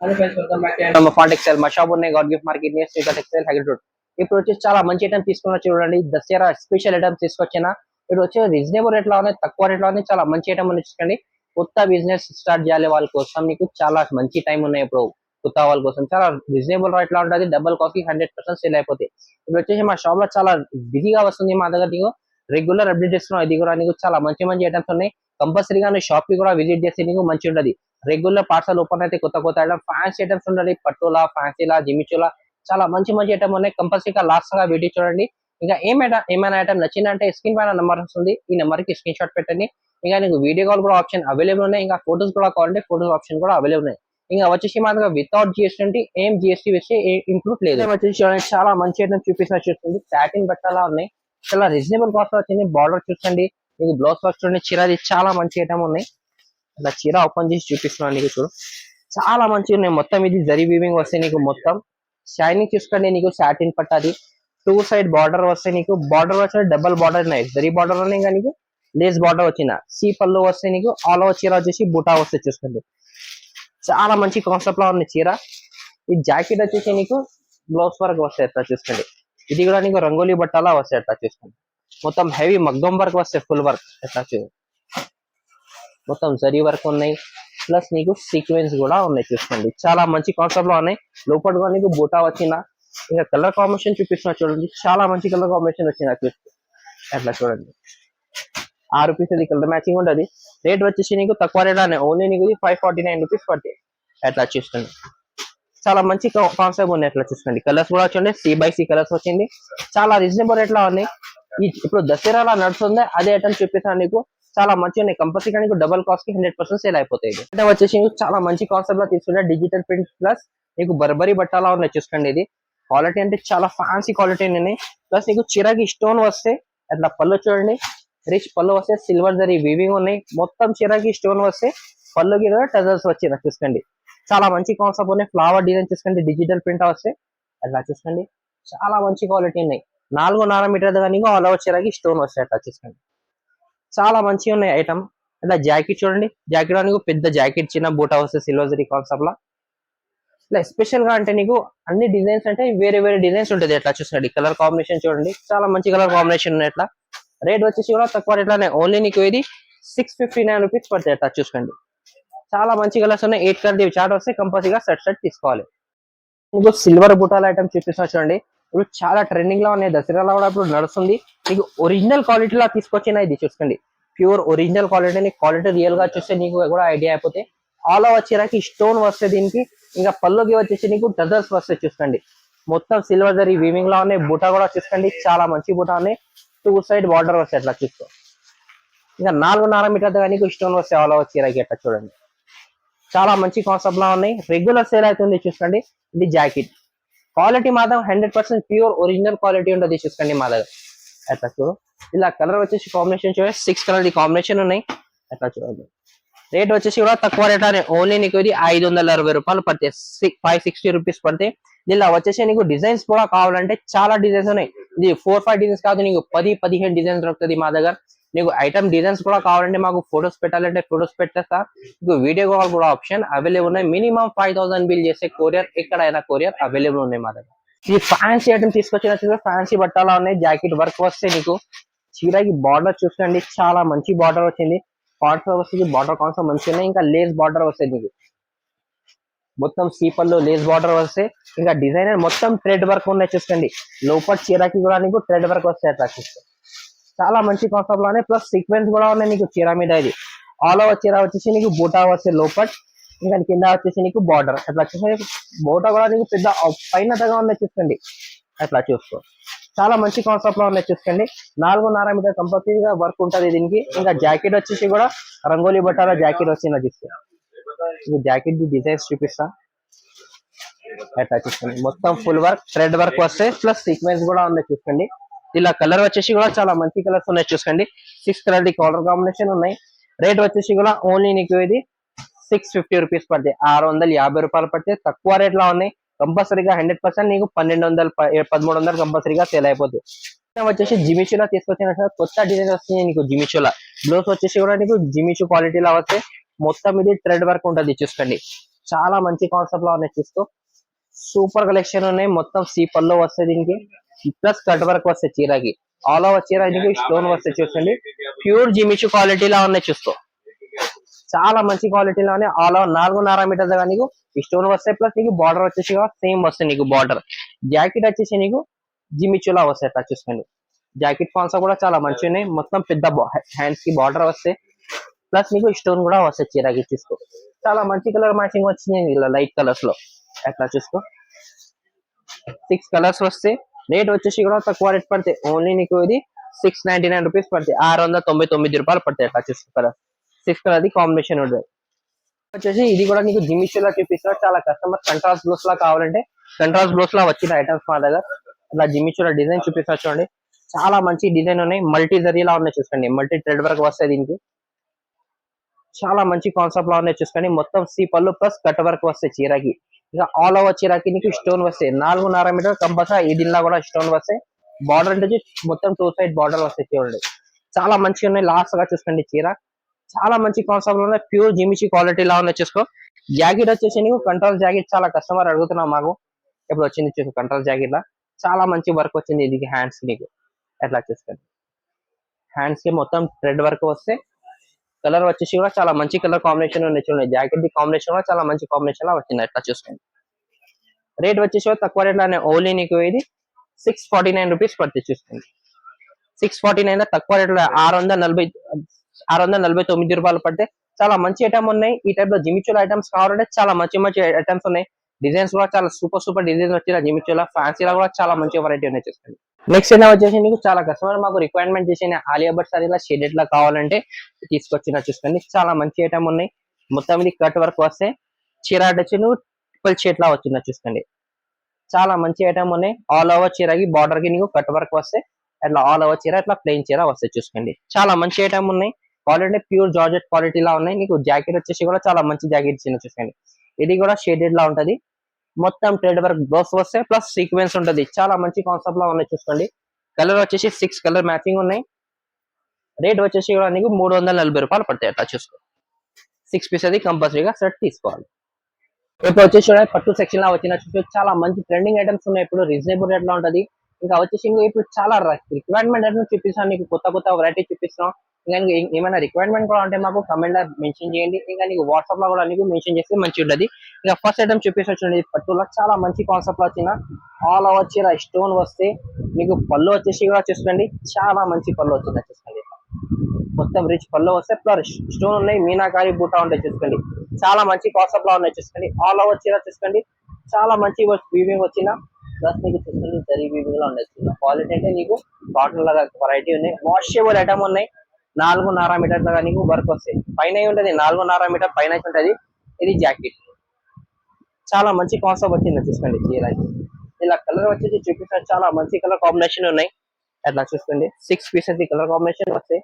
Hello friends welcome back to మా font XL మా shop ఉన్నాయి God gift market near Srikanth textile Hyderabad road. ఇప్పుడు వచ్చి చాలా మంచి ఐటమ్ తీసుకున్నా చూడండి. దసరా స్పెషల్ ఐటమ్ తీసుకొచ్చిన ఇప్పుడు వచ్చి రీజనబుల్ రేట్ లో ఉన్నాయి, తక్కువ రేట్ లో ఉన్నాయి. చాలా మంచి ఐటమ్ ఉంది చూడండి. కొత్త బిజినెస్ స్టార్ట్ చేయాలి వాళ్ళ కోసం మీకు చాలా మంచి టైం ఉన్నాయి. ఇప్పుడు కొత్త వాళ్ళ కోసం చాలా రీజనబుల్ రేట్ లో ఉంటుంది. డబుల్ కాఫీ 100% సేల్ అయిపోతాయి. ఇప్పుడు వచ్చేసి మా షాప్ లో చాలా బిజీగా వస్తుంది. మా దగ్గర నీకు రెగ్యులర్ అప్డేట్ చేస్తున్నాం. ఇది కూడా నీకు చాలా మంచి మంచి ఐటమ్స్ ఉన్నాయి. కంపల్సరీగా నువ్వు షాప్ కి కూడా విజిట్ చేసి నీకు మంచి ఉంటది. రెగ్యులర్ పార్సల్ ఓపెన్ అయితే కొత్త కొత్త ఐటమ్ ఫ్యాన్సీ ఐటమ్స్ ఉండాలి. పట్టులా, ఫ్యాన్సీలా, జిమిచోలా చాలా మంచి మంచి ఐటమ్ ఉన్నాయి. కంపల్సరీగా లాస్ట్ గా వీడియో చూడండి. ఇంకా ఏమైనా ఐటమ్ నచ్చిందంటే స్క్రీన్ పైన నెంబర్ వస్తుంది. ఈ నెంబర్ కి స్క్రీన్ షాట్ పెట్టండి. ఇంకా నీకు వీడియో కాల్ కూడా ఆప్షన్ అవైలబుల్ ఉన్నాయి. ఇంకా ఫోటోస్ కూడా కావాలంటే ఫోటోస్ ఆప్షన్ కూడా అవైలబుల్ ఉన్నాయి. ఇంకా వచ్చేసి మా దగ్గర వితౌట్ జిఎస్టీ అంటే ఏం జిఎస్టీ వేసి ఇంక్లూడ్ లేదు. వచ్చేసి చూడండి చాలా మంచి ఐటమ్ చూపిస్తున్నా చూస్తుంది. సాటిన్ బట్టలా ఉన్నాయి. చాలా రీజనబుల్ కాస్ట్ వచ్చింది. బార్డర్ చూసుకోండి. మీకు బ్లౌజ్ వర్క్ చూడండి. చీరది చాలా మంచి ఐటమ్ ఉన్నాయి. ఇలా చీర ఓపెన్ చేసి చూపిస్తున్నాను నీకు చూడు. చాలా మంచిగా ఉన్నాయి. మొత్తం ఇది జరీ వీవింగ్ వస్తాయి నీకు. మొత్తం షైనింగ్ చూసుకోండి. నీకు సాటిన్ పట్టాది. టూ సైడ్ బార్డర్ వస్తాయి నీకు. బార్డర్ వచ్చి డబల్ బార్డర్ ఉన్నాయి. జరీ బార్డర్ ఉన్నాయి. ఇంకా నీకు లేస్ బార్డర్ వచ్చిన సి పళ్ళు వస్తాయి నీకు. ఆల్ ఓవర్ చీర వచ్చేసి బుటా వస్తాయి చూసుకోండి. చాలా మంచి కాన్సెప్ట్ లో ఉంది చీర. ఈ జాకెట్ వచ్చేసి నీకు బ్లౌజ్ వర్క్ వస్తాయి అట్లా చూసుకోండి. ఇది కూడా నీకు రంగోలీ బట్టలా వస్తాయి అట్లా చూసుకోండి. మొత్తం హెవీ మగ్గం వర్క్ వస్తాయి. ఫుల్ వర్క్ ఎట్లా చూడండి. మొత్తం జరీ వర్క్ ఉన్నాయి. ప్లస్ నీకు సీక్వెన్స్ కూడా ఉన్నాయి చూసుకోండి. చాలా మంచి కాన్సెప్ట్ లో ఉన్నాయి. లోపల కూడా నీకు బూటా వచ్చిన ఇంకా కలర్ కాంబినేషన్ చూపిస్తున్నా చూడండి. చాలా మంచి కలర్ కాంబినేషన్ వచ్చింది అట్లా చూడండి. 6 రూపీస్ అది కలర్ మ్యాచింగ్ ఉంటుంది. రేట్ వచ్చేసి నీకు తక్కువ రేట్ అనే ఓన్లీ నీకు 549 రూపీస్ పడతాయి. అట్లా చూసుకోండి. చాలా మంచి కాన్సెప్ట్ ఉన్నాయి. అట్లా చూసుకోండి. కలర్స్ కూడా చూడండి. C/C కలర్స్ వచ్చింది. చాలా రీజనబుల్ రేట్ లో ఉన్నాయి. ఇప్పుడు దసరాలా నడుస్తుంది. అదే ఐటమ్ చూపిస్తాను నీకు. చాలా మంచి ఉన్నాయి. కంపల్సరీగా నీకు డబల్ కాస్ట్ కి 100% సేల్ అయిపోతాయి. అంటే వచ్చేసి చాలా మంచి కాన్సెప్ట్ లో తీసుకుంటే డిజిటల్ ప్రింట్ ప్లస్ నీకు బర్బరీ బట్టాలా ఉన్నాయి చూసుకోండి. ఇది క్వాలిటీ అంటే చాలా ఫ్యాన్సీ క్వాలిటీ ఉన్నాయి. ప్లస్ నీకు చీరకి స్టోన్ వస్తే అట్లా పళ్ళు చూడండి. రిచ్ పళ్ళు వస్తే సిల్వర్ జరీ వీవింగ్ ఉన్నాయి. మొత్తం చీరకి స్టోన్ వస్తే పళ్ళుకి కూడా టజల్స్ వచ్చి చూసుకోండి. చాలా మంచి కాన్సెప్ట్ ఉన్నాయి. ఫ్లవర్ డిజైన్ చూసుకోండి. డిజిటల్ ప్రింట్ వస్తే అట్లా చూసుకోండి. చాలా మంచి క్వాలిటీ ఉన్నాయి. 4.5 మీటర్ కానీ ఆల్ ఓవర్ చీరకి స్టోన్ వస్తాయి అట్లా చూసుకోండి. చాలా మంచిగా ఉన్నాయి ఐటమ్. ఇలా జాకెట్ చూడండి. జాకెట్ నీకు పెద్ద జాకెట్ చిన్న బూటా వస్తే సిల్వర్ జరీ కాన్సెప్ట్ లా. ఇలా స్పెషల్ గా అంటే నీకు అన్ని డిజైన్స్ అంటే వేరే వేరే డిజైన్స్ ఉంటుంది. ఎట్లా చూసుకోండి. కలర్ కాంబినేషన్ చూడండి. చాలా మంచి కలర్ కాంబినేషన్ ఉన్నాయి. ఎట్లా రేట్ వచ్చేసి కూడా తక్కువ రేట్ లోనే ఓన్లీ నీకు ఇది 659 రూపీస్ పడతాయి. ఎట్లా చూసుకోండి. చాలా మంచి కలర్స్ ఉన్నాయి. 8 కలర్ చార్ట్ వస్తే కంపల్సరీగా సెట్ తీసుకోవాలి. మీకు సిల్వర్ బుటాల ఐటమ్ చూపిస్తున్నా చూడండి. ఇప్పుడు చాలా ట్రెండింగ్ లో ఉన్నాయి. దసరాలో కూడా ఇప్పుడు నడుస్తుంది. మీకు ఒరిజినల్ క్వాలిటీలో తీసుకొచ్చిన ఇది చూసుకోండి. Pure original quality. Quality real గా చూస్తే నీకు కూడా ఐడియా అయిపోతే ఆల్ ఓవర్ చీరకి స్టోన్ వస్తే దీనికి ఇంకా పళ్ళుకి వచ్చేసి నీకు టజల్స్ వస్తాయి చూసుకోండి. మొత్తం సిల్వర్ జరీ వీవింగ్ లో ఉన్నాయి. బుటా కూడా చూసుకోండి. చాలా మంచి బుటా ఉన్నాయి. 2 సైడ్ బార్డర్ వస్తాయి అట్లా చూసుకో. ఇంకా 4.5 మీటర్ గా నీకు స్టోన్ వస్తాయి ఆల్ ఓవర్ చీరకి అట్లా చూడండి. చాలా మంచి కాన్సెప్ట్ లా ఉన్నాయి. రెగ్యులర్ సేల్ అవుతుంది చూసుకోండి. ఇది జాకెట్ క్వాలిటీ మాత్రం 100% ప్యూర్ ఒరిజినల్ క్వాలిటీ ఉంటుంది చూసుకోండి మా దగ్గర. అట్లా చూడు. ఇలా కలర్ వచ్చేసి కాంబినేషన్ చూడండి. 6 కలర్ కాంబినేషన్ ఉన్నాయి. అట్లా చూడండి. రేట్ వచ్చేసి కూడా తక్కువ రేట్ అని ఓన్లీ నీకు ఇది 560 రూపాయలు పడితే 560 రూపీస్ పడితే. ఇలా వచ్చేసి నీకు డిజైన్స్ కూడా కావాలంటే చాలా డిజైన్స్ ఉన్నాయి. ఇది 4-5 డిజైన్స్ కాదు, నీకు 10-15 డిజైన్స్ దొరుకుతుంది మా దగ్గర. నీకు ఐటమ్ డిజైన్స్ కూడా కావాలంటే మాకు ఫొటోస్ పెట్టాలంటే ఫొటోస్ పెట్టేస్తా. మీకు వీడియో కాల్ కూడా ఆప్షన్ అవైలబుల్ ఉన్నాయి. మినిమం 5000 బిల్ చేసే కొరియర్ ఎక్కడైనా కొరియర్ అవైలబుల్ ఉన్నాయి మా దగ్గర. ఈ ఫ్యాన్సీ ఐటమ్ తీసుకొచ్చిన ఫ్యాన్సీ బట్టాలా ఉన్నాయి. జాకెట్ వర్క్ వస్తే నీకు చీరకి బార్డర్ చూసుకోండి. చాలా మంచి బార్డర్ వచ్చింది. కాన్సెప్ట్ వస్తుంది. బార్డర్ కాన్సెప్ట్ మంచిగా ఉన్నాయి. ఇంకా లేస్ బార్డర్ వస్తుంది నీకు. మొత్తం సీపల్లో లేస్ బార్డర్ వస్తే ఇంకా డిజైనర్ మొత్తం థ్రెడ్ వర్క్ ఉన్నాయి చూసుకోండి. లోపల చీరకి కూడా నీకు థ్రెడ్ వర్క్ వస్తాయి అట్లా చూస్తే. చాలా మంచి కాన్సెప్ట్ లోనే ప్లస్ సీక్వెన్స్ కూడా ఉన్నాయి నీకు చీర మీద. ఇది ఆల్ ఓవర్ చీర వచ్చేసి నీకు బూటా వస్తే లోపట్. ఇంకా కింద వచ్చేసి నీకు బార్డర్ అట్లా చూసుకోండి. బూటా కూడా నీకు పెద్ద పైనగా ఉన్నాయి చూసుకోండి. అట్లా చూసుకో. చాలా మంచి కాన్సెప్ట్ లో ఉన్నాయి చూసుకోండి. 4.5 మీటర్ కంపల్సరీగా వర్క్ ఉంటుంది దీనికి. ఇంకా జాకెట్ వచ్చేసి కూడా రంగోలీ బట్టాల జాకెట్ వచ్చింది చూసుకో. ఈ జాకెట్ డిజైన్స్ చూపిస్తా. అట్లా చూసుకోండి. మొత్తం ఫుల్ వర్క్ థ్రెడ్ వర్క్ వస్తే ప్లస్ సీక్వెన్స్ కూడా ఉన్నాయి చూసుకోండి. ఇలా కలర్ వచ్చేసి కూడా చాలా మంచి కలర్స్ ఉన్నాయి చూసుకోండి. 6 కలర్ కలర్ కాంబినేషన్ ఉన్నాయి. రేట్ వచ్చేసి కూడా ఓన్లీ నీకు ఇది 650 రూపీస్ పడతాయి. 650 రూపాయలు పడితే తక్కువ రేట్ లో ఉన్నాయి. కంపల్సరీగా 100% నీకు 1200 1300 కంపల్సరీగా సేల్ అయిపోతుంది. వచ్చేసి జిమిచోలా తీసుకొచ్చిన కొత్త డిజైన్ వస్తుంది నీకు. జిమిచోలా బ్లౌజ్ వచ్చేసి కూడా నీకు జిమిచో క్వాలిటీలో వస్తే మొత్తం ఇది థ్రెడ్ వర్క్ ఉంటుంది చూసుకోండి. చాలా మంచి కాన్సెప్ట్ లో ఉన్నాయి చూస్తూ. సూపర్ కలెక్షన్ ఉన్నాయి, మొత్తం సీపల్లో వస్తాయి దీనికి. ప్లస్ కట్ వర్క్ వస్తాయి చీరకి. ఆల్ ఓవర్ చీర దీనికి స్టోన్ వస్తాయి చూడండి. ప్యూర్ జిమిచు క్వాలిటీలా ఉన్నాయి చూస్తూ. చాలా మంచి క్వాలిటీలోనే ఆల్ ఓవర్ 4.5 మీటర్ దాకా నీకు ఈ స్టోన్ వస్తాయి. ప్లస్ నీకు బార్డర్ వచ్చేసి సేమ్ వస్తాయి నీకు బార్డర్. జాకెట్ వచ్చేసి నీకు జిమిచులా వస్తాయి అట్లా చూసుకోండి. జాకెట్ ఫాన్స్ కూడా చాలా మంచిగా ఉన్నాయి, మొత్తం పెద్ద హ్యాండ్స్ కి బార్డర్ వస్తాయి. ప్లస్ నీకు స్టోన్ కూడా వస్తాయి చీరకి చూసుకో. చాలా మంచి కలర్ మ్యాచింగ్ వచ్చింది ఇలా లైట్ కలర్స్ లో అట్లా చూసుకో. 6 కలర్స్ వస్తాయి. రేట్ వచ్చేసి కూడా తక్కువ రేట్ పడతాయి. ఓన్లీ నీకు ఇది 699 రూపీస్ పడతాయి. 699 రూపాయలు పడతాయి అట్లా చూసుకో. కలర్ 6 కలర్ కాంబినేషన్ ఉంటుంది. వచ్చేసి ఇది కూడా నీకు జిమిచులా చూపిస్తున్నా. చాలా కస్టమర్ కంట్రాస్ట్ బ్లౌస్ లా కావాలంటే కంట్రాస్ట్ బ్లౌస్ లా వచ్చిన ఐటమ్స్ మా దగ్గర. అలా జిమిచులా డిజైన్ చూపిస్తా చూడండి. చాలా మంచి డిజైన్ ఉన్నాయి, మల్టీ జరీలా ఉన్నాయి చూసుకోండి. మల్టీ థ్రెడ్ వర్క్ వస్తాయి దీనికి. చాలా మంచి కాన్సెప్ట్ లా ఉన్నాయి చూసుకోండి. మొత్తం సి పళ్ళు ప్లస్ కట్ వర్క్ వస్తాయి చీరకి. ఇక ఆల్ ఓవర్ చీరకి నీకు స్టోన్ వస్తాయి. 4.5 మీటర్ కంపల్సరీ ఈ దీనిలో కూడా స్టోన్ వస్తాయి. బార్డర్ అంటే మొత్తం 2 సైడ్ బార్డర్ వస్తాయి చూడండి. చాలా మంచిగా ఉన్నాయి. లాస్ట్ గా చూసుకోండి చీర. చాలా మంచి కాన్సెప్ట్ లో ఉన్నాయి, ప్యూర్ జిమిచి క్వాలిటీ లా ఉన్నాయి చూసుకో. జాకెట్ వచ్చేసి నీకు కంట్రోల్ జాకెట్ చాలా కస్టమర్ అడుగుతున్నాం మాకు. ఇప్పుడు వచ్చింది చూసుకో కంట్రోల్ జాకెట్ లా. చాలా మంచి వర్క్ వచ్చింది ఇది హ్యాండ్స్ నీకు ఎట్లా చూసుకోండి. హ్యాండ్స్ కి మొత్తం థ్రెడ్ వర్క్ వస్తే కలర్ వచ్చేసి కూడా చాలా మంచి కలర్ కాంబినేషన్ ఉన్నాయి చూడండి. జాకెట్ ది కాంబినేషన్ కూడా చాలా మంచి కాంబినేషన్ లా వచ్చింది ఎట్లా చూసుకోండి. రేట్ వచ్చేసి కూడా తక్కువ రేట్ లోనే ఓన్లీ నీకు ఇది 649 రూపీస్ పడుతుంది చూసుకోండి. 649 తక్కువ రేట్ లో 649 రూపాయలు పడితే చాలా మంచి ఐటమ్ ఉన్నాయి. ఈ టైప్ లో జిమిచుల ఐటమ్స్ కావాలంటే చాలా మంచి మంచి ఐటమ్స్ ఉన్నాయి. డిజైన్స్ కూడా చాలా సూపర్ డిజైన్స్ వచ్చిన జిమిచుల ఫ్యాన్సీలో కూడా చాలా మంచి వెరైటీ ఉన్నాయి చూసుకోండి. నెక్స్ట్ ఏదో వచ్చేసి నీకు చాలా కస్టమర్ మాకు రిక్వైర్మెంట్ చేసిన ఆలియా భట్ సారీలా షేడెడ్ లా కావాలంటే తీసుకొచ్చిన చూసుకోండి. చాలా మంచి ఐటమ్ ఉన్నాయి. మొత్తం ఇది కట్ వర్క్ వస్తే చీర వచ్చి నువ్వు ట్రిపుల్ షేడ్ లా వచ్చిందా చూసుకోండి. చాలా మంచి ఐటమ్ ఉన్నాయి. ఆల్ ఓవర్ చీరకి బార్డర్ కి నీకు కట్ వర్క్ వస్తే అట్లా ఆల్ ఓవర్ చీర అట్లా ప్లెయిన్ చీర వస్తాయి చూసుకోండి. చాలా మంచి ఐటమ్ ఉన్నాయి. క్వాలిటీ ప్యూర్ జార్జెట్ క్వాలిటీ లా ఉన్నాయి. నీకు జాకెట్ వచ్చేసి కూడా చాలా మంచి జాకెట్ చిన్న చూసుకోండి. ఇది కూడా షేడెడ్ లా ఉంటది. మొత్తం థ్రెడ్ వర్క్ బ్లౌజ్ వస్తే ప్లస్ సీక్వెన్స్ ఉంటది. చాలా మంచి కాన్సెప్ట్ లా ఉన్నాయి చూసుకోండి. కలర్ వచ్చేసి 6 కలర్ మ్యాచింగ్ ఉన్నాయి. రేట్ వచ్చేసి కూడా నీకు 340 రూపాయలు పడతాయి అట్లా చూసుకో. 6 పీస్ అది కంపల్సరీగా సెట్ తీసుకోవాలి. ఇప్పుడు వచ్చేసి పట్టు సెక్షన్ లా వచ్చిన చాలా మంచి ట్రెండింగ్ ఐటమ్స్ ఉన్నాయి. ఇప్పుడు రీజనబుల్ రేట్ లో ఉంటది. ఇంకా వచ్చేసి ఇప్పుడు చాలా రిక్వైర్మెంట్ ఐటమ్స్ చూపిస్తాను నీకు. కొత్త వెరైటీ చూపిస్తున్నాం. ఇంకా ఏమైనా రిక్వైర్మెంట్ కూడా ఉంటే మాకు కమెంట్ లో మెన్షన్ చేయండి. ఇంకా నీకు వాట్సాప్ లో కూడా నీకు మెన్షన్ చేస్తే మంచి ఉంటది. ఇక ఫస్ట్ ఐటమ్ చూపించండి. పట్టులో చాలా మంచి కాన్సెప్ట్ వచ్చిన ఆల్ ఓవర్ చీర స్టోన్ వస్తే మీకు పళ్ళు వచ్చేసి కూడా చూసుకోండి. చాలా మంచి పళ్ళు వచ్చింది చూసుకోండి. మొత్తం రిచ్ పళ్ళు వస్తే ప్లస్ స్టోన్ ఉన్నాయి, మీనాకారి బూటా ఉంటాయి చూసుకోండి. చాలా మంచి కాన్సెప్ట్ లా ఉన్నాయి చూసుకోండి. ఆల్ ఓవర్ చీర చూసుకోండి. చాలా మంచి వీవింగ్ వచ్చిన ప్లస్ నీకు చూసుకోండి జరీ వీవింగ్ లా ఉండొచ్చు. క్వాలిటీ అంటే నీకు కాటన్ లాగా వెరైటీ ఉన్నాయి. వాషబుల్ ఐటమ్ ఉన్నాయి. 4.5 మీటర్ లాగా నీకు వర్క్ వస్తాయి. పైన ఉంటది 4.5 మీటర్ పైన ఉంటది. ఇది జాకెట్ చాలా మంచి కాన్సెప్ట్ వచ్చింది చూసుకోండి. చీర ఇలా కలర్ వచ్చేసి చూపిస్తారు. చాలా మంచి కలర్ కాంబినేషన్ ఉన్నాయి అట్లా చూసుకోండి. 6 పీసెస్ కలర్ కాంబినేషన్ వస్తాయి.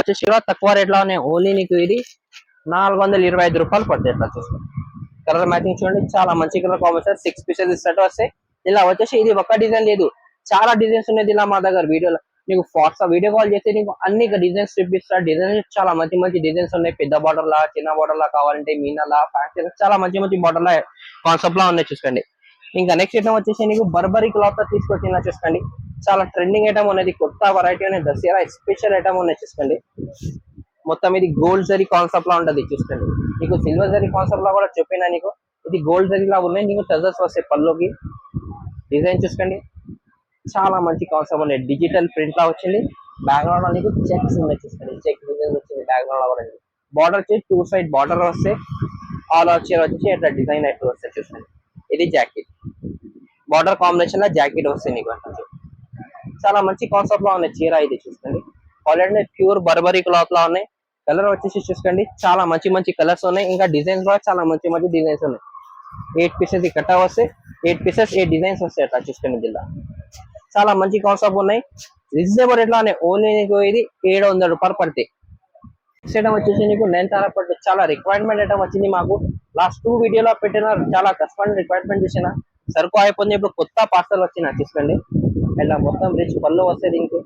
వచ్చేసి తక్కువ రేట్ లో ఉన్నాయి. ఓన్లీ నీకు ఇది 425 రూపాయలు పడతాయి అట్లా చూసుకోండి. కలర్ మ్యాచింగ్ చూడండి. చాలా మంచి కలర్ కాంబినేషన్ 6 పీసెస్ సెట్ వస్తాయి. ఇలా వచ్చేసి ఇది ఒక డిజైన్ లేదు, చాలా డిజైన్స్ ఉన్నాయి ఇలా మా దగ్గర. వీడియోలో నీకు వీడియో కాల్ చేస్తే నీకు అన్ని డిజైన్స్ చూపిస్తా. డిజైన్స్ చాలా మంచి మంచి డిజైన్స్ ఉన్నాయి. పెద్ద బార్డర్ లా, చిన్న బార్డర్ లా కావాలంటే మీనా లా, ఫ్యాన్సీ చాలా మంచి మంచి బార్డర్ లా కాన్సెప్ట్ లా ఉన్నాయి చూసుకోండి. ఇంకా నెక్స్ట్ ఐటమ్ వచ్చేసి నీకు బర్బరీ క్లాత్ తీసుకొచ్చిన చూసుకోండి. చాలా ట్రెండింగ్ ఐటమ్ అనేది, కొత్త వెరైటీ అనేది, దసరా స్పెషల్ ఐటమ్ ఉన్నాయి చూసుకోండి. మొత్తం ఇది గోల్డ్ జరీ కాన్సెప్ట్ లా ఉంటది చూసుకోండి. నీకు సిల్వర్ జరీ కాన్సెప్ట్ లా కూడా చెప్పినా నీకు. ఇది గోల్డ్ జరీ లా ఉన్నాయి. నీకు టజర్స్ వస్తాయి పళ్ళుకి. డిజైన్ చూసుకోండి. చాలా మంచి కాన్సెప్ట్ ఉన్నాయి. డిజిటల్ ప్రింట్ లా వచ్చింది. బ్యాక్గ్రౌండ్ లో నీకు చెక్స్ ఉన్నాయి చూసుకోండి. చెక్ డిజైన్ వచ్చింది బ్యాక్గ్రౌండ్ లో కూడా. బార్డర్ వచ్చి 2 సైడ్ బార్డర్ వస్తే ఆల్ ఓవర్ చీర వచ్చేసి ఇట్లా డిజైన్ అయితే వస్తాయి చూసుకోండి. ఇది జాకెట్ బార్డర్ కాంబినేషన్ లో జాకెట్ వస్తాయి నీకు. చాలా మంచి కాన్సెప్ట్ లో ఉన్నాయి చీర ఇది చూసుకోండి. ఆల్రెడీ ప్యూర్ బర్బరీ క్లాత్ లా ఉన్నాయి. కలర్ వచ్చేసి చూసుకోండి. చాలా మంచి మంచి కలర్స్ ఉన్నాయి. ఇంకా డిజైన్స్ కూడా చాలా మంచి మంచి డిజైన్స్ ఉన్నాయి. 8 పీసెస్ కట్టా వస్తాయి. 8 పీసెస్ 8 డిజైన్స్ వస్తాయి అట్లా చూసుకోండి. జిల్లా చాలా మంచి కాన్సెప్ట్ ఉన్నాయి. రీజనబుల్ రేట్ లోనే ఓన్లీ నీకు ఇది 700 రూపాయలు పడతాయి. నెక్స్ట్ ఐటమ్ వచ్చేసి నీకు 9 పట్టు. చాలా రిక్వైర్మెంట్ ఐటమ్ వచ్చింది మాకు. లాస్ట్ 2 వీడియోలో పెట్టిన చాలా కస్టమర్ రిక్వైర్మెంట్ చేసిన సరుకు అయిపోయింది. ఇప్పుడు కొత్త పార్సల్ వచ్చిన చూసుకోండి. ఇలా మొత్తం రిచ్ పళ్ళు వస్తాయి దీనికి.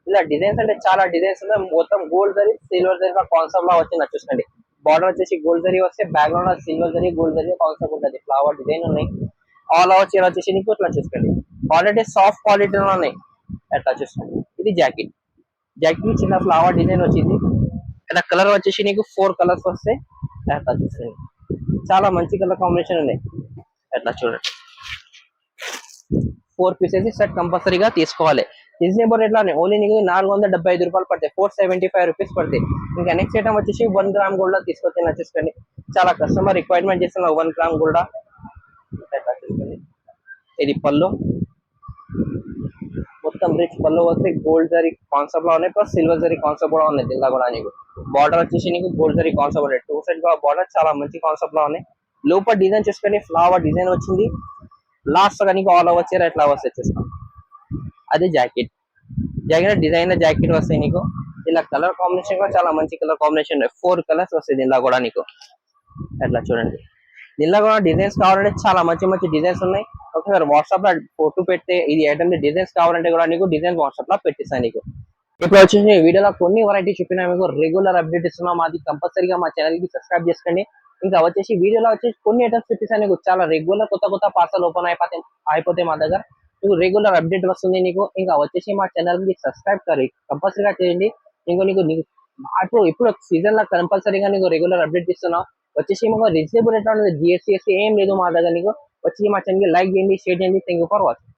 ఇలా డిజైన్స్ అంటే చాలా డిజైన్స్ ఉన్నాయి. మొత్తం gold zari, silver zari concept లా వచ్చింది చూసుకోండి. బార్డర్ వచ్చేసి గోల్డ్ జరీ వస్తే background silver zari gold zari concept ఉంటుంది, ఫ్లవర్ డిజైన్ ఉన్నాయి. ఆల్ ఓవర్ చీర వచ్చేసి నీకు ఇట్లా చూసుకోండి, క్వాలిటీ సాఫ్ట్ క్వాలిటీలో ఉన్నాయి. ఎట్లా చూసుకోండి, ఇది జాకెట్. జాకెట్ చిన్న ఫ్లవర్ డిజైన్ వచ్చింది. ఇక్కడ కలర్ వచ్చేసి నీకు 4 కలర్స్ వస్తాయి. ఎట్లా చూసుకోండి, చాలా మంచి కలర్ కాంబినేషన్ ఉన్నాయి. ఎట్లా చూడండి, 4 పీసెస్ సెట్ కంపల్సరీగా తీసుకోవాలి. రీజనబుల్ రేట్ లోనే ఓన్లీ నీకు 475 రూపాయలు పడతాయి, 475 రూపీస్ పడతాయి. ఇంకా నెక్స్ట్ ఐటమ్ వచ్చేసి 1 గ్రామ్ గోల్డ్ లో తీసుకొచ్చి చూసుకోండి, చాలా కస్టమర్ రిక్వైర్మెంట్ చేస్తున్న 1 గ్రామ్ గోల్డ్. చూసుకోండి, ఇది పళ్ళు, మొత్తం రిచ్ పళ్ళు వస్తే గోల్డ్ జరీ కాన్సెప్ట్ లో ఉన్నాయి, ప్లస్ సిల్వర్ జరీ కాన్సెప్ట్ కూడా ఉన్నాయి. దీనిలో కూడా నీకు బార్డర్ వచ్చేసి నీకు గోల్డ్ జరీ కాన్సెప్ట్ ఉన్నాయి, 2 సైడ్ గా బార్డర్ చాలా మంచి కాన్సెప్ట్ లో ఉన్నాయి. లోపల డిజైన్ చూసుకొని ఫ్లవర్ డిజైన్ వచ్చింది, లాస్ట్ గా నీకు ఆల్ ఓవర్ చీర ఎట్లా వస్తాయి చూస్తాం. అది జాకెట్, జాకెట్ డిజైన్ జాకెట్ వస్తాయి నీకు. ఇలా కలర్ కాంబినేషన్ కూడా చాలా మంచి కలర్ కాంబినేషన్, 4 కలర్స్ వస్తాయి దీనిలో కూడా నీకు. ఎట్లా చూడండి, దీనిలో కూడా డిజైన్స్ కావాలంటే చాలా మంచి మంచి డిజైన్స్ ఉన్నాయి. ఒకసారి వాట్సాప్ లో ఫోటో పెడితే ఇది ఐటమ్ డిజైన్స్ కావాలంటే కూడా నీకు డిజైన్ వాట్సాప్ లో పెట్టిస్తాను నీకు. ఇప్పుడు వచ్చేసి వీడియోలో కొన్ని వెరైటీ చెప్పినా మీకు రెగ్యులర్ అప్డేట్ ఇస్తున్నాం, అది కంపల్సరీగా మా ఛానల్ కి సబ్స్క్రైబ్ చేసుకోండి. ఇంకా వచ్చేసి వీడియోలో వచ్చేసి కొన్ని ఐటమ్స్ చూపిస్తాను నీకు, చాలా రెగ్యులర్ కొత్త కొత్త పార్సల్ ఓపెన్ అయిపోతే మా దగ్గర నీకు రెగ్యులర్ అప్డేట్ వస్తుంది నీకు. ఇంకా వచ్చేసి మా ఛానల్ కి సబ్స్క్రైబ్ కంపల్సరీగా చేయండి. నీకు ఇప్పుడు సీజన్ లో కంపల్సరీగా నీకు రెగ్యులర్ అప్డేట్ ఇస్తున్నాం. వచ్చేసి మాకు రీజనబుల్ రేట్ జిఎస్టీ ఏం లేదు మా దగ్గర. నీకు వచ్చి మా ఛానల్ కి లైక్ చేయండి, షేర్ చేయండి. Thank you for watching.